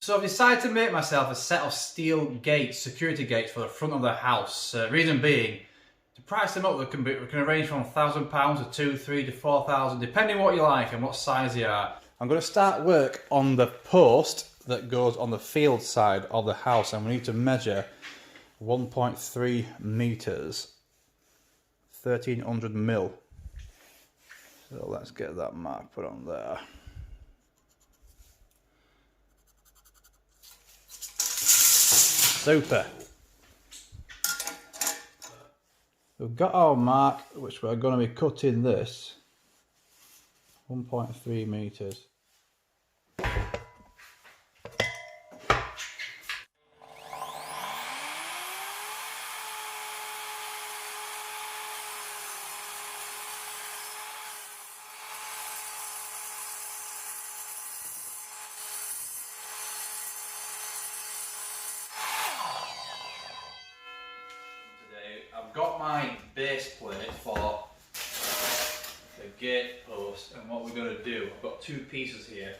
So I've decided to make myself a set of steel gates, security gates for the front of the house. Reason being, to price them up, we can range from £1,000 to 2, 3 to 4,000, depending what you like and what size they are. I'm going to start work on the post that goes on the field side of the house, and we need to measure 1.3 meters, 1300 mil. So let's get that mark put on there. Super. We've got our mark, which we're going to be cutting this 1.3 meters. I've got my base plate for the gate post, and what we're going to do, I've got two pieces here.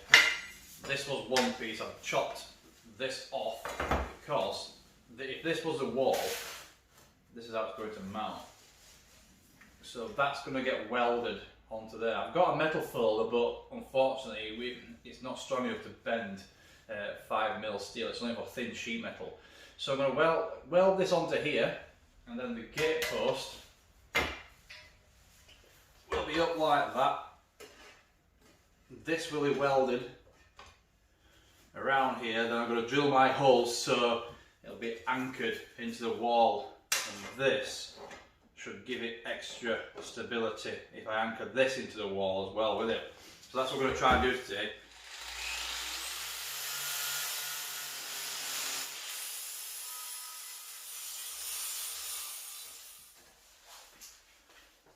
This was one piece. I've chopped this off because if this was a wall, this is how it's going to mount. So that's going to get welded onto there. I've got a metal folder, but unfortunately it's not strong enough to bend 5mm steel. It's only for thin sheet metal. So I'm going to weld this onto here. And then the gate post will be up like that. This will be welded around here. Then I'm going to drill my holes so it'll be anchored into the wall. And this should give it extra stability if I anchor this into the wall as well with it. So that's what we're going to try and do today.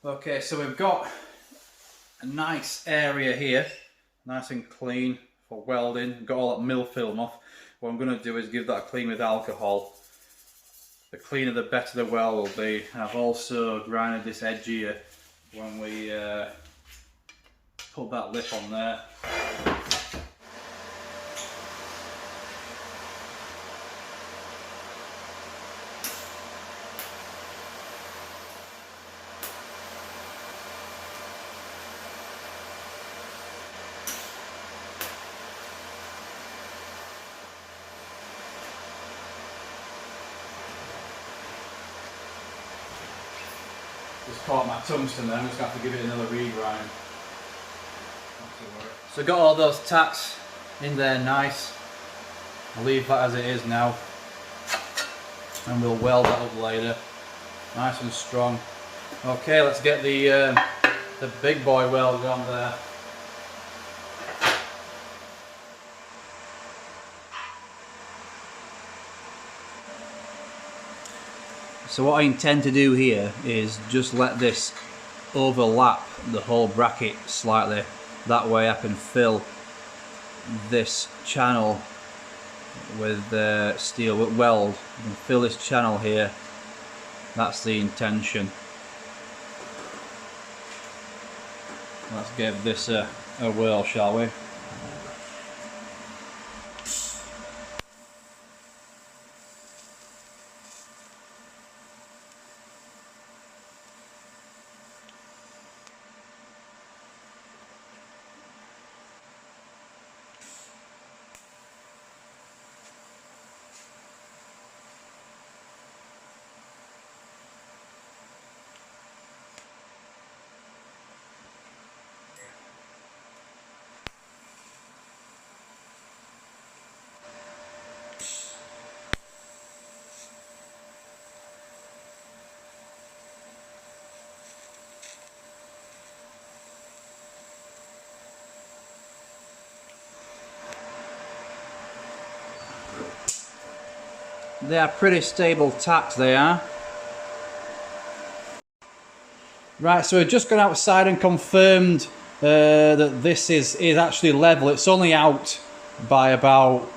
Okay, so we've got a nice area here, nice and clean for welding. Got all that mill film off. What I'm going to do is give that a clean with alcohol. The cleaner the better the weld will be. I've also grinded this edge here when we put that lip on there. Just caught my tungsten there, I'm just going to have to give it another regrind. So got all those tacks in there nice. I'll leave that as it is now. And we'll weld that up later. Nice and strong. Okay, let's get the big boy welded on there. So what I intend to do here is just let this overlap the whole bracket slightly. That way I can fill this channel with steel with weld. I can fill this channel here. That's the intention. Let's give this a whirl, shall we? They are pretty stable tacks, they are. Right, so we've just gone outside and confirmed that this is actually level. It's only out by about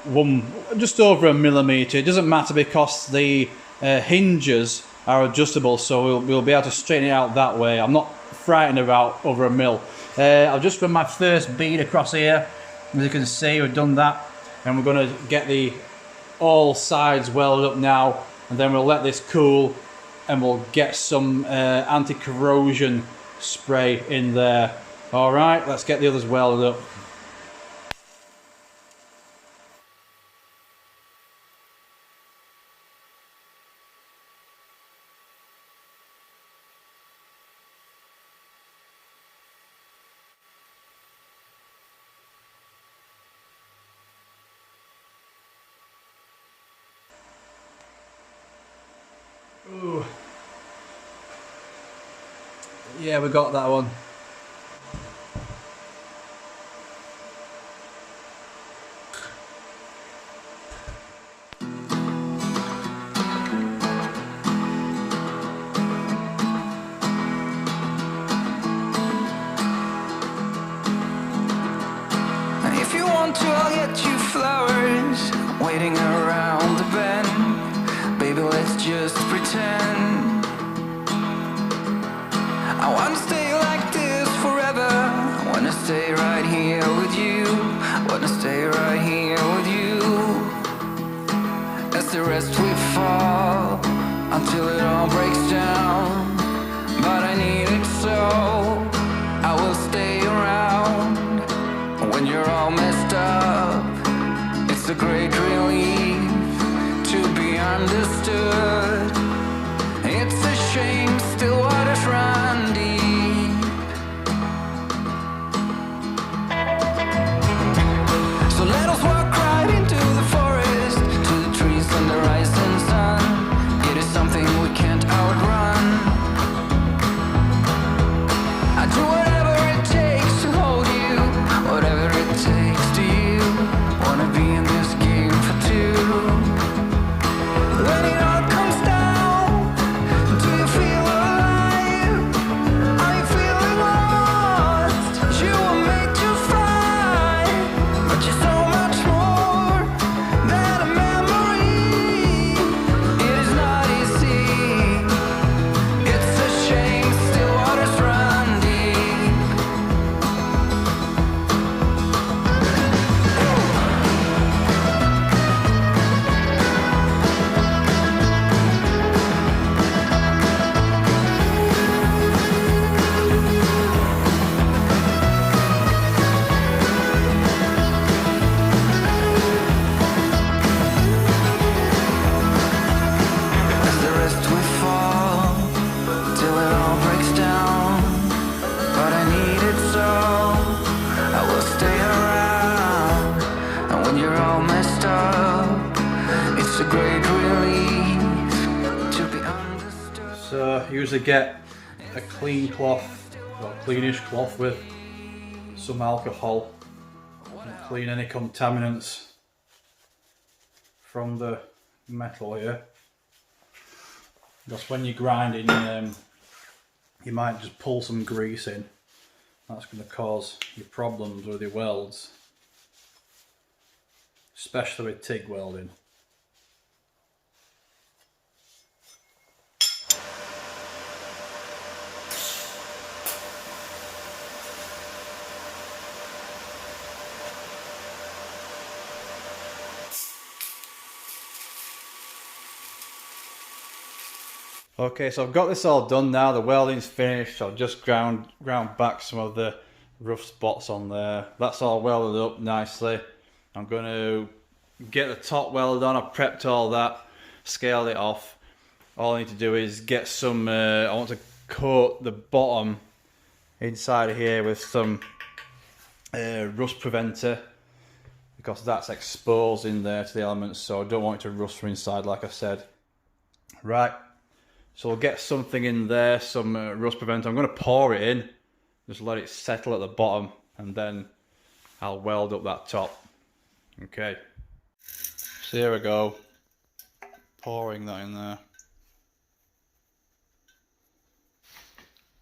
just over a millimetre. It doesn't matter because the hinges are adjustable, so we'll be able to straighten it out that way. I'm not frightened about over a mil. I've just run my first bead across here. As you can see, we've done that. and we're going to get the all sides welded up now, and then we'll let this cool and we'll get some anti-corrosion spray in there. Alright, let's get the others welded up. Ooh. Yeah, we got that one. If you want to, I'll get you flowers waiting around the bend. Baby, let's just pretend. I wanna stay like this forever. I wanna stay right here with you. I wanna stay right here with you. As the rest we fall until it all breaks down. But I need it so I will stay around. When you're all messed up, it's a great relief to be understood. It's a shame still waters run deep. So let us walk right into the forest, to the trees and the rising sun. It is something we can't outrun. I do whatever it takes to hold you, whatever it takes to you. Wanna be in this game for two. When it all comes down, do you feel alive? Are you feeling lost? You were made to fly, but you're so much more than a memory. It is not easy. It's a shame still waters run deep. As the rest we fall till it all breaks down. But I need it so I will stay around. And when you're all messed up, it's a great relief to be understood. So usually get a clean cloth, or cleanish cloth with some alcohol and clean any contaminants from the metal here. Because when you're grinding, you might just pull some grease in. That's going to cause you problems with your welds, especially with TIG welding. Okay, so I've got this all done now. The welding's finished. I've just ground back some of the rough spots on there. That's all welded up nicely. I'm going to get the top welded on. I've prepped all that, scaled it off. All I need to do is get some, I want to coat the bottom inside of here with some rust preventer, because that's exposed in there to the elements, so I don't want it to rust from inside, like I said. Right. So we'll get something in there, some rust preventer. I'm going to pour it in, just let it settle at the bottom, and then I'll weld up that top. Okay. So here we go. Pouring that in there.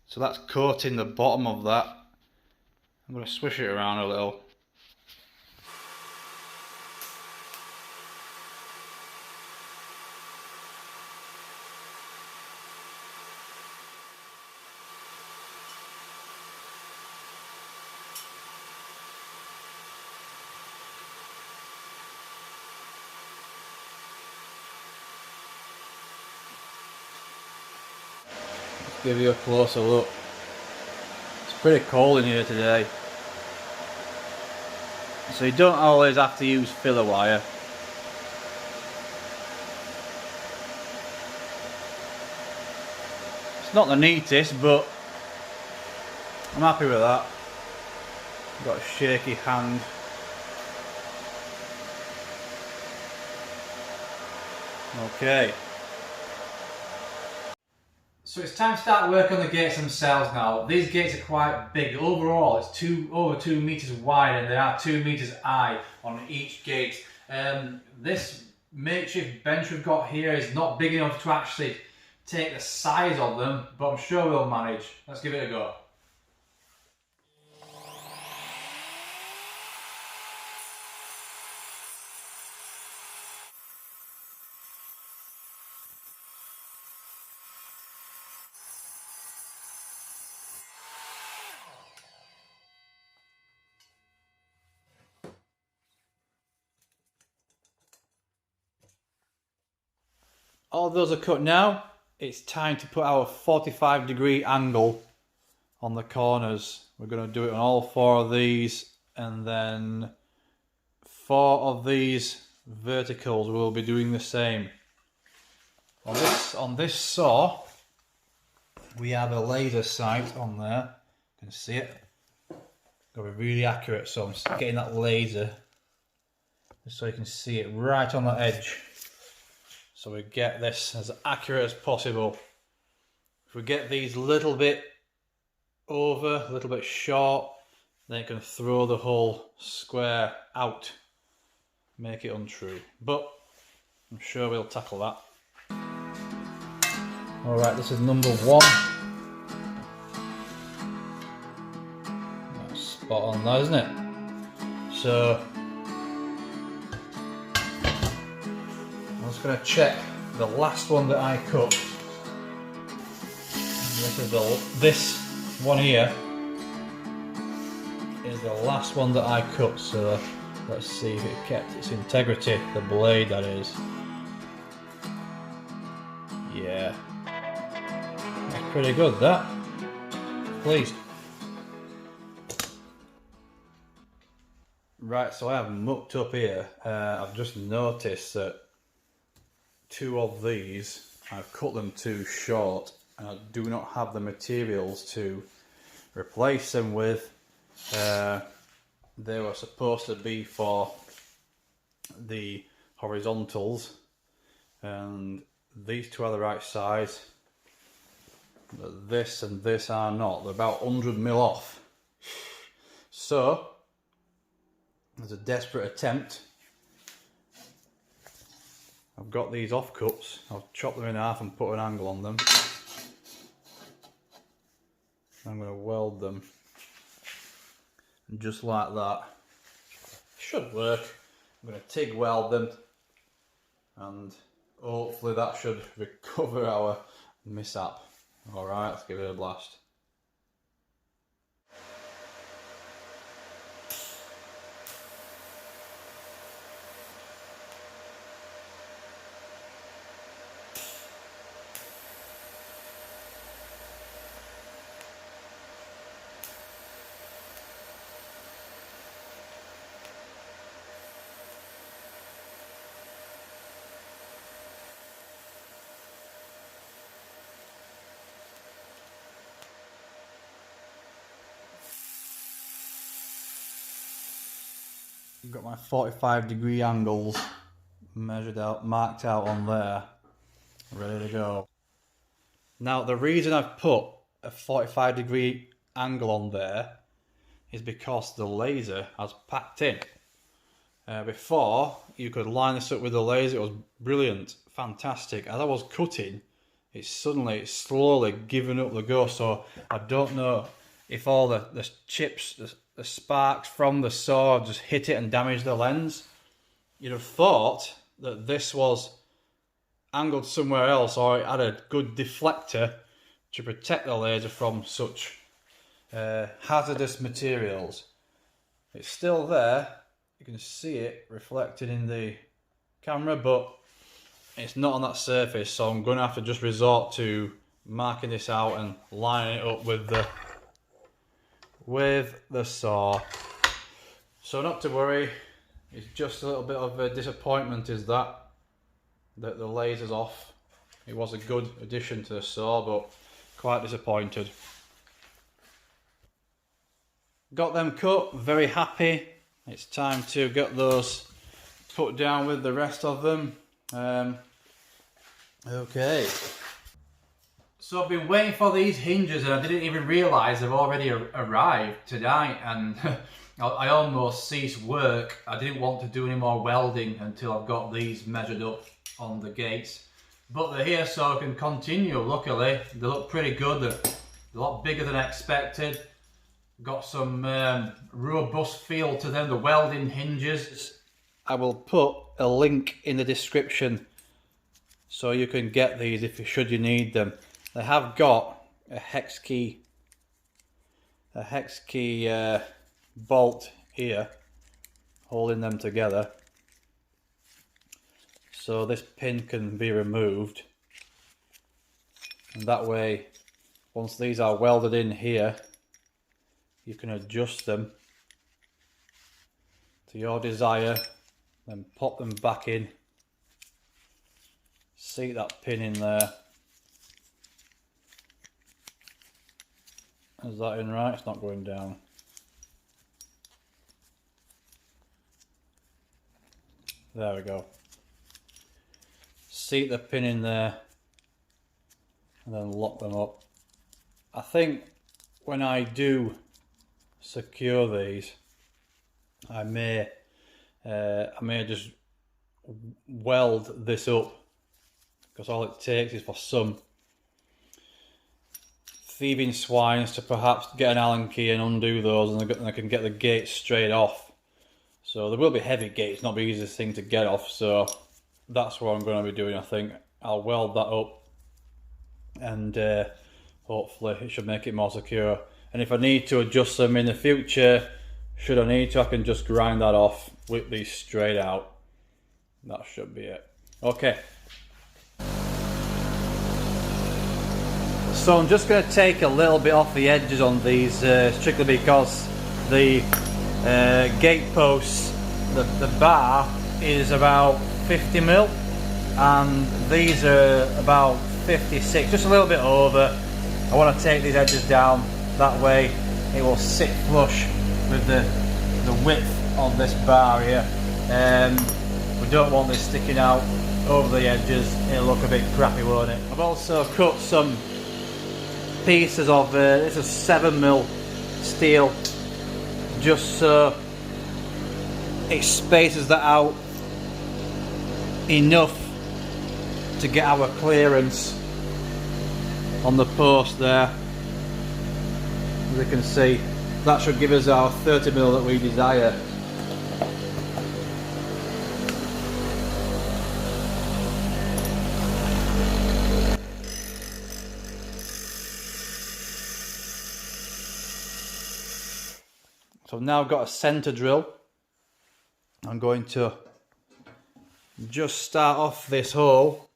So that's coating the bottom of that. I'm going to swish it around a little. give you a closer look. It's pretty cold in here today. So you don't always have to use filler wire. It's not the neatest, but I'm happy with that. Got a shaky hand. Okay. So it's time to start work on the gates themselves now. These gates are quite big. Overall, it's over 2 meters wide and they are 2 meters high on each gate. This makeshift bench we've got here is not big enough to actually take the size of them, but I'm sure we'll manage. Let's give it a go. All those are cut now. It's time to put our 45-degree angle on the corners. We're going to do it on all 4 of these, and then 4 of these verticals we'll be doing the same. On this saw, we have a laser sight on there. You can see it. Got to be really accurate, so I'm just getting that laser just so you can see it right on the edge. So we get this as accurate as possible. If we get these a little bit over, a little bit short, then you can throw the whole square out, make it untrue. But I'm sure we'll tackle that. Alright, this is number 1. That's spot on there, isn't it? So I'm just going to check the last one that I cut. This one here is the last one that I cut, so let's see if it kept its integrity, the blade that is. Yeah, that's pretty good, that. Pleased. Right, so I have mucked up here. I've just noticed that 2 of these, I've cut them too short and I do not have the materials to replace them with. They were supposed to be for the horizontals, and these 2 are the right size, but this and this are not. They're about 100mm off. So as a desperate attempt, I've got these offcuts. I'll chop them in half and put an angle on them. I'm going to weld them, and just like that. Should work. I'm going to TIG weld them, and hopefully that should recover our mishap. Alright, let's give it a blast. I've got my 45-degree angles measured out, marked out on there, ready to go. Now the reason I've put a 45-degree angle on there is because the laser has packed in. Before, you could line this up with the laser, it was brilliant, fantastic. As I was cutting, it's slowly given up the ghost, so I don't know if all the chips, the sparks from the saw just hit it and damaged the lens. You'd have thought that this was angled somewhere else, or it had a good deflector to protect the laser from such hazardous materials. It's still there, you can see it reflected in the camera, but it's not on that surface, so I'm going to have to just resort to marking this out and lining it up with the saw. So not to worry, it's just a little bit of a disappointment is that the laser's off. It was a good addition to the saw, but quite disappointed. Got them cut, very happy. It's time to get those put down with the rest of them. Okay. So I've been waiting for these hinges and I didn't even realise they've already arrived tonight, and I almost ceased work. I didn't want to do any more welding until I've got these measured up on the gates. But they're here so I can continue, luckily. They look pretty good, they're a lot bigger than expected. Got some robust feel to them, the welding hinges. I will put a link in the description so you can get these should you need them. They have got a hex key bolt here holding them together, so this pin can be removed, and that way once these are welded in here you can adjust them to your desire, then pop them back in, seat that pin in there. Is that in right? It's not going down. There we go. Seat the pin in there and then lock them up. I think when I do secure these, I may just weld this up, because all it takes is for some thieving swines to perhaps get an Allen key and undo those, and I can get the gates straight off. So there will be heavy gates, not the easiest thing to get off, so that's what I'm going to be doing. I think I'll weld that up and hopefully it should make it more secure. And if I need to adjust them in the future, should I need to, I can just grind that off, whip these straight out. That should be it. Okay. So I'm just going to take a little bit off the edges on these, strictly because the gate posts, the bar is about 50mm and these are about 56, just a little bit over. I want to take these edges down, that way it will sit flush with the width of this bar here. We don't want this sticking out over the edges, it'll look a bit crappy, won't it? I've also cut some pieces of this is 7mm steel, just so it spaces that out enough to get our clearance on the post there. As you can see, that should give us our 30mm that we desire. So I've now got a centre drill. I'm going to just start off this hole.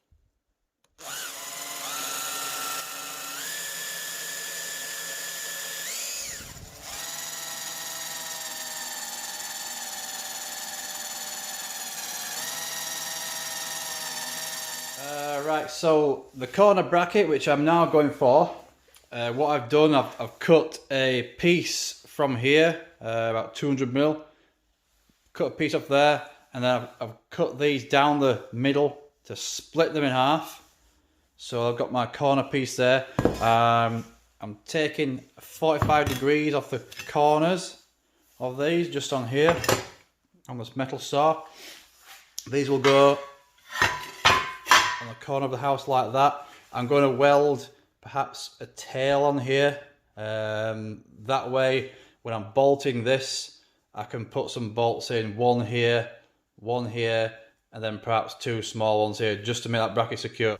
Right, so the corner bracket, which I'm now going for, what I've done, I've cut a piece from here, about 200mm, cut a piece up there, and then I've cut these down the middle to split them in half. So I've got my corner piece there. I'm taking 45 degrees off the corners of these, just on here, on this metal saw. These will go on the corner of the house like that. I'm going to weld perhaps a tail on here. That way, when I'm bolting this, I can put some bolts in, one here, and then perhaps two small ones here, just to make that bracket secure.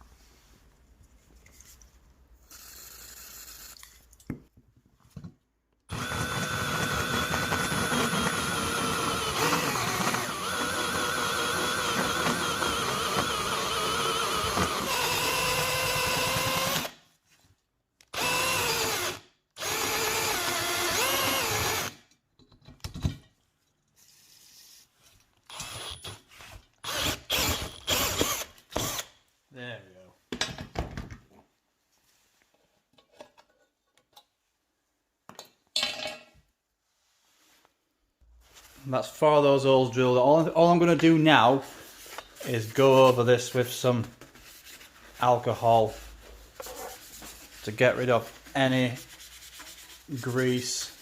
That's 4 of those holes drilled. All I'm going to do now is go over this with some alcohol to get rid of any grease.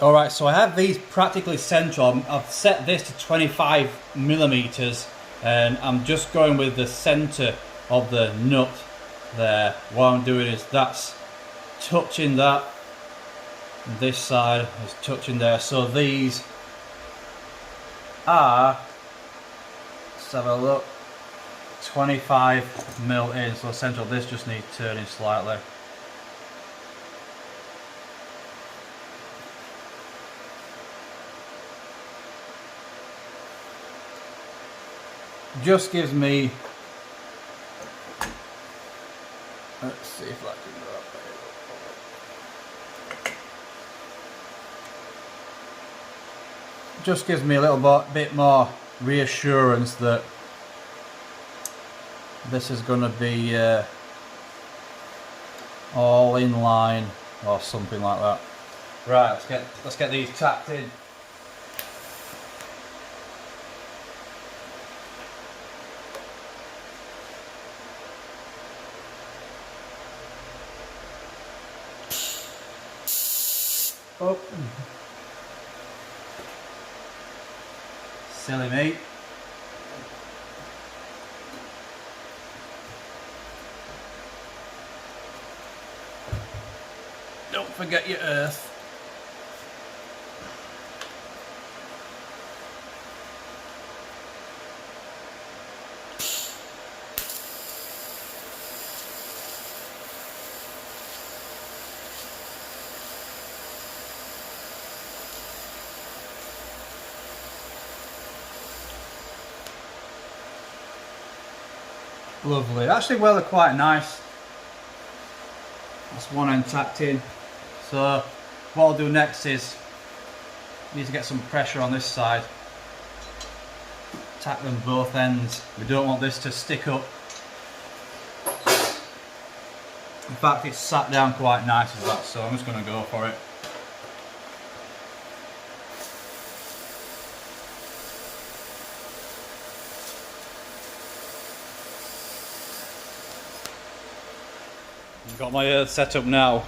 Alright, so I have these practically central. I've set this to 25mm and I'm just going with the centre of the nut there. What I'm doing is that's touching that, and this side is touching there. So these are, let's have a look, 25mm in, so central. This just needs turning slightly. Just gives me, let's see if I can go up there. Just gives me a little bit more reassurance that this is going to be all in line or something like that. Right, let's get these tacked in. Oh. Silly me. Don't forget your earth. Lovely. Actually, well, they're quite nice. That's one end tacked in. So what I'll do next is need to get some pressure on this side. Tack them both ends. We don't want this to stick up. In fact, it's sat down quite nice as that, so I'm just going to go for it. I've got my earth set up now.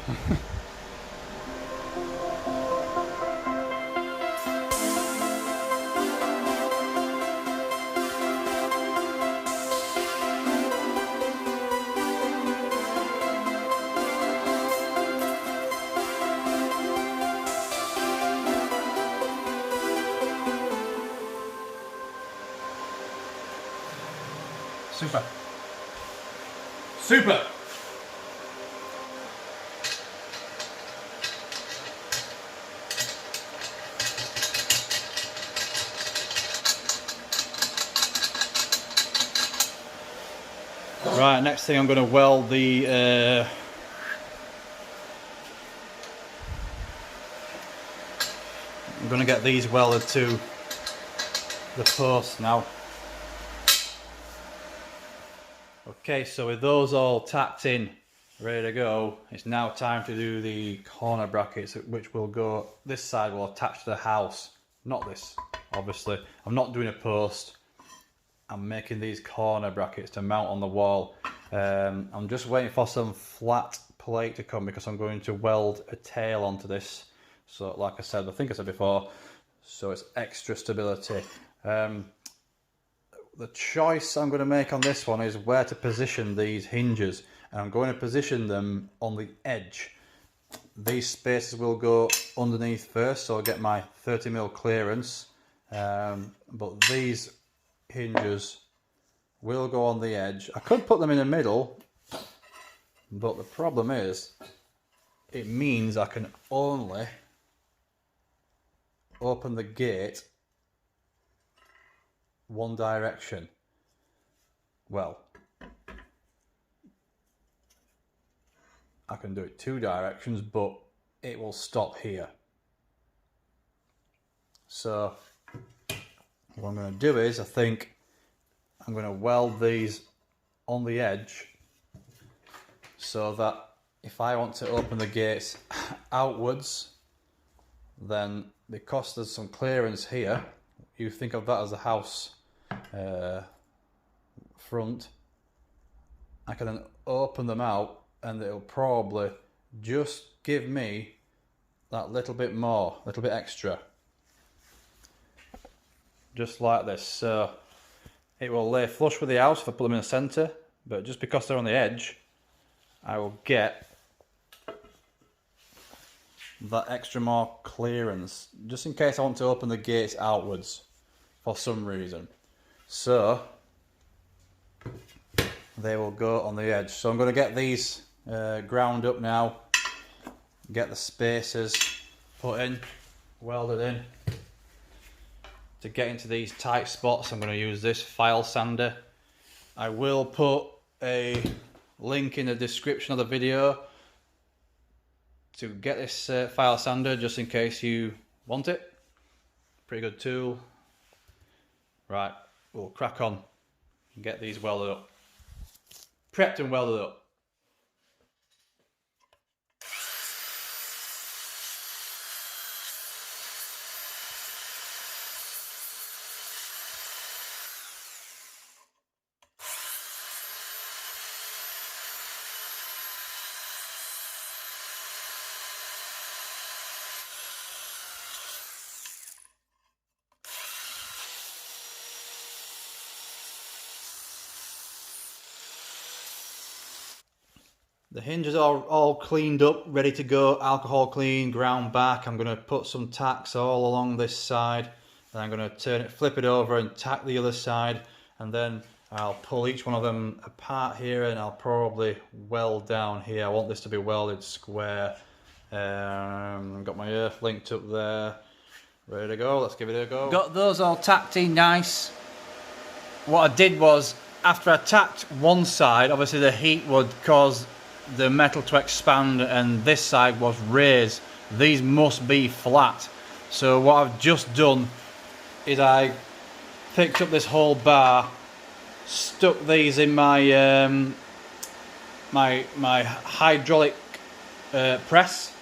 Super. Super. Right, next thing I'm going to weld the I'm going to get these welded to the post now. Okay, so with those all tacked in, ready to go, it's now time to do the corner brackets, which will go, this side will attach to the house, not this, obviously. I'm not doing a post, I'm making these corner brackets to mount on the wall. I'm just waiting for some flat plate to come because I'm going to weld a tail onto this. So like I said, I think I said before, so it's extra stability. The choice I'm going to make on this one is where to position these hinges, and I'm going to position them on the edge. These spaces will go underneath first, so I'll get my 30mm clearance, but these hinges will go on the edge. I could put them in the middle, but the problem is it means I can only open the gate one direction. Well, I can do it 2 directions, but it will stop here. So what I'm going to do is, I think I'm going to weld these on the edge so that if I want to open the gates outwards, then because there's some clearance here, you think of that as a house front, I can then open them out and it'll probably just give me that little bit more, little bit extra. Just like this. So it will lay flush with the house if I put them in the centre, but just because they're on the edge, I will get that extra more clearance, just in case I want to open the gates outwards for some reason. So they will go on the edge. So I'm going to get these ground up now, get the spacers put in, welded in. To get into these tight spots, I'm going to use this file sander. I will put a link in the description of the video to get this file sander, just in case you want it. Pretty good tool. Right, we'll crack on and get these welded up. Prepped and welded up. The hinges are all cleaned up, ready to go, alcohol clean, ground back. I'm going to put some tacks all along this side, and I'm going to turn it, flip it over and tack the other side, and then I'll pull each one of them apart here, and I'll probably weld down here. I want this to be welded square. Got my earth linked up there, ready to go. Let's give it a go. Got those all tacked in nice. What I did was, after I tacked one side, obviously the heat would cause the metal to expand, and this side was raised. These must be flat. So what I've just done is I picked up this whole bar, stuck these in my my hydraulic press,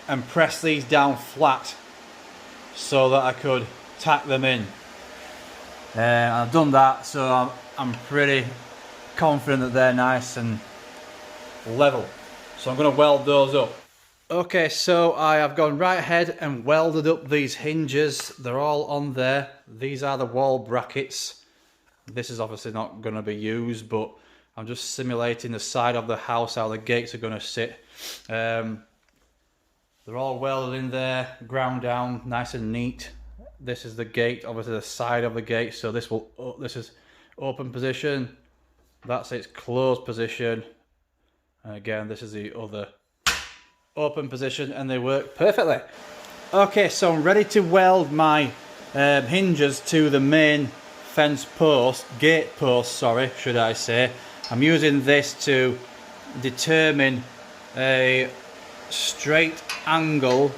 and pressed these down flat so that I could tack them in. I've done that, so I'm pretty confident that they're nice and level. So I'm going to weld those up. Okay, so I have gone right ahead and welded up these hinges. They're all on there. These are the wall brackets. This is obviously not going to be used, but I'm just simulating the side of the house, how the gates are going to sit. They're all welded in there, ground down, nice and neat. This is the gate, obviously the side of the gate. So this is open position. That's its closed position. And again, this is the other open position, and they work perfectly. Okay, so I'm ready to weld my hinges to the main fence post, gate post, sorry, should I say. I'm using this to determine a straight angle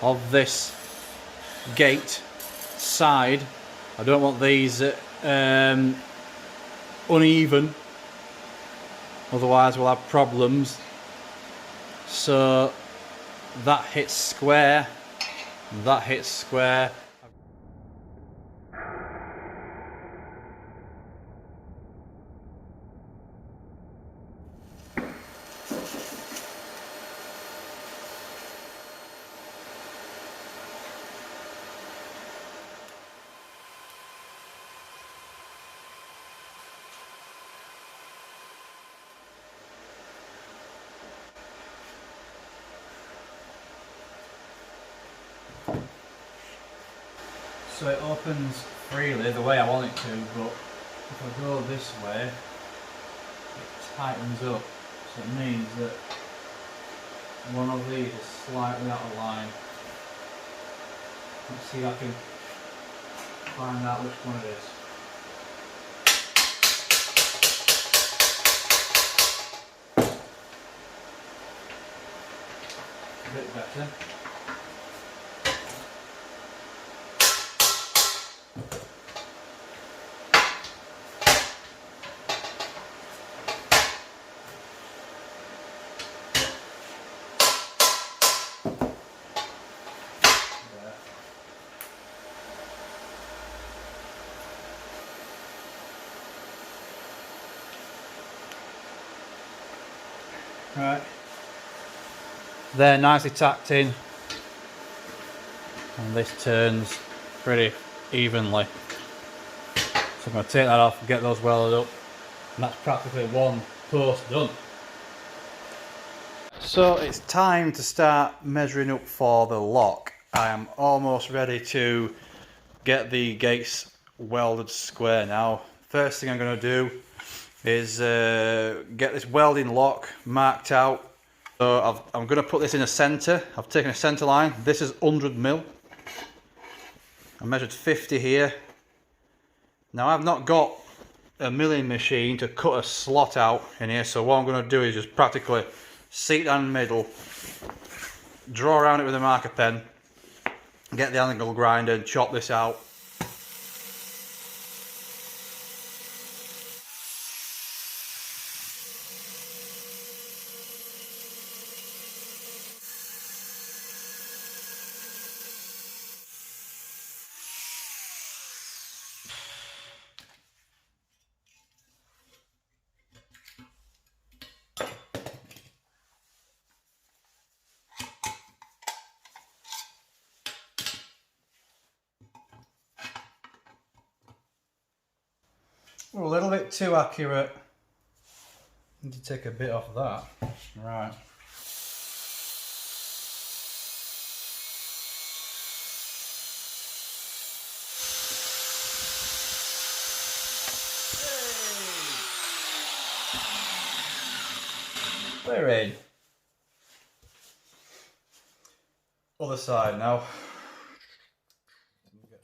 of this gate side. I don't want these uneven, otherwise we'll have problems. So that hits square, that hits square. So it opens freely the way I want it to, but if I go this way, it tightens up. So it means that one of these is slightly out of line. Let's see if I can find out which one it is. a bit better. Right, they're nicely tacked in, and this turns pretty evenly. So I'm going to take that off and get those welded up, and that's practically one post done. So it's time to start measuring up for the lock. I am almost ready to get the gates welded square now. First thing I'm going to do is get this welding lock marked out. So I'm going to put this in a centre. I've taken a centre line. This is 100mm. I measured 50 here. Now I've not got a milling machine to cut a slot out in here, so what I'm going to do is just practically seat down in the middle, draw around it with a marker pen, get the angle grinder and chop this out. A little bit too accurate. Need to take a bit off that. Right. Hey. We're in. Other side now. There we go.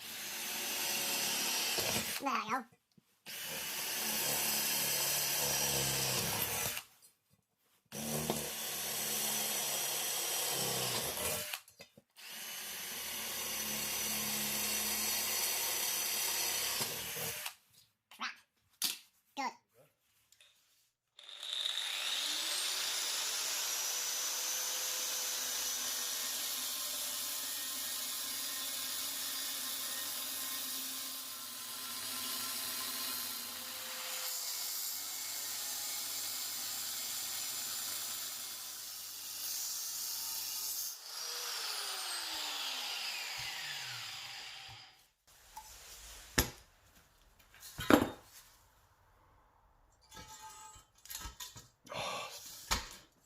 Good.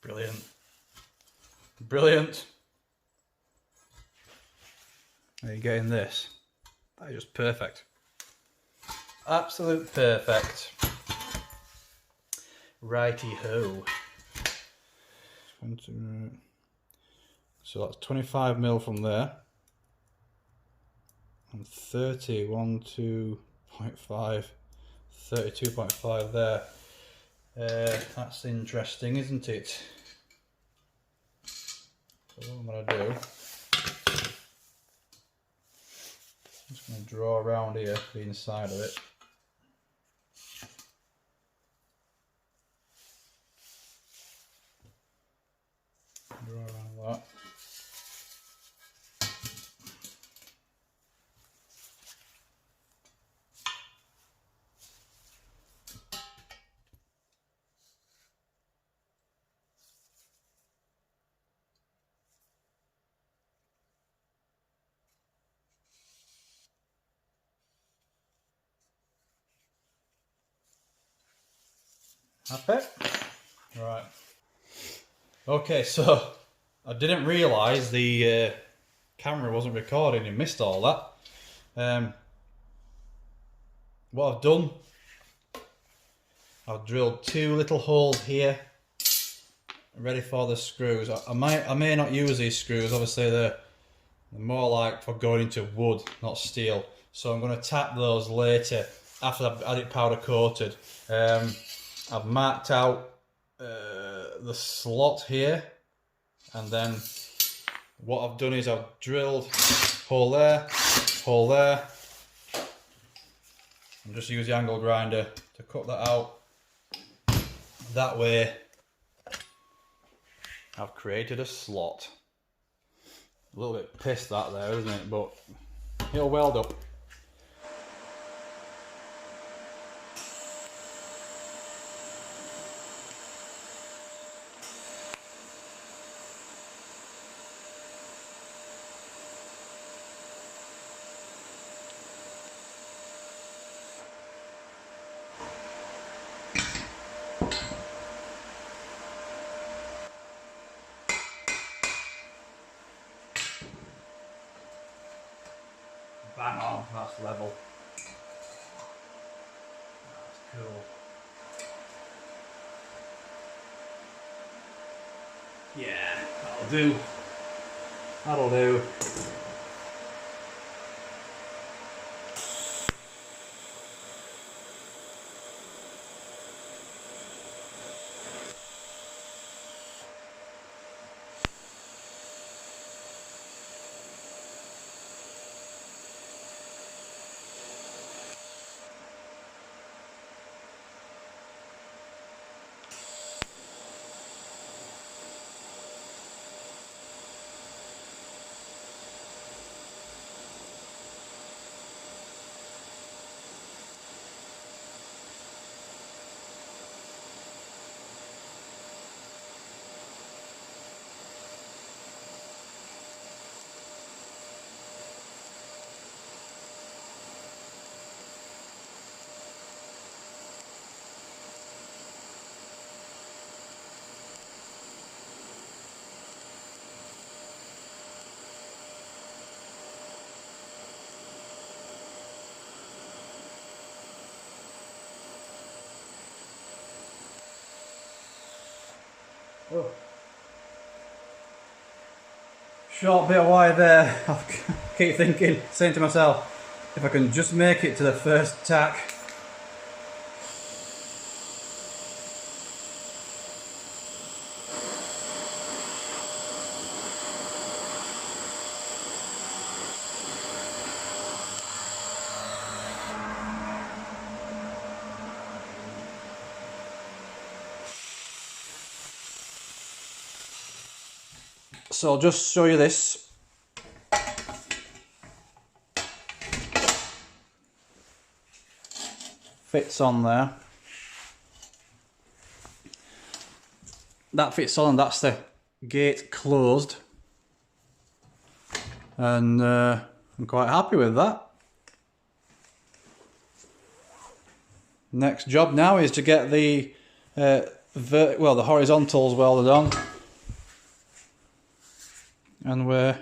Brilliant. Brilliant. Are you getting this? That is just perfect. Absolute perfect. Righty ho. So that's 25mm from there. And 31.2.5, 32.5 there. That's interesting, isn't it? So what I'm going to do, I'm just going to draw around here the inside of it. Draw around that. Happy? Right. Okay, so I didn't realise the camera wasn't recording and missed all that. What I've done, I've drilled two little holes here, ready for the screws. I may not use these screws, obviously they're more like for going into wood, not steel. So I'm going to tap those later after I've had it powder coated. I've marked out the slot here, and then what I've done is I've drilled hole there, hole there. And just use the angle grinder to cut that out. That way I've created a slot. A little bit pissed that there, isn't it? But it'll weld up. Bang on, that's level. That's cool. Yeah, that'll do. That'll do. Oh. Short bit of wire there. I keep thinking, saying to myself, if I can just make it to the first tack. So I'll just show you this. Fits on there. That fits on, and that's the gate closed. And I'm quite happy with that. Next job now is to get the the horizontals welded on. And we're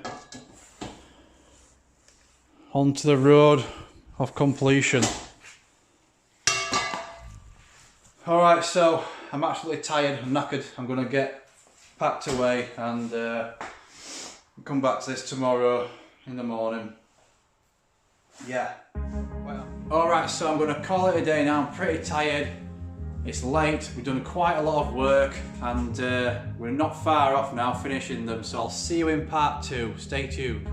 onto the road of completion. Alright, so I'm absolutely tired and knackered. I'm going to get packed away and come back to this tomorrow in the morning. Yeah. Well. Alright, so I'm going to call it a day now. I'm pretty tired. It's late, we've done quite a lot of work and we're not far off now finishing them, so I'll see you in part 2. Stay tuned.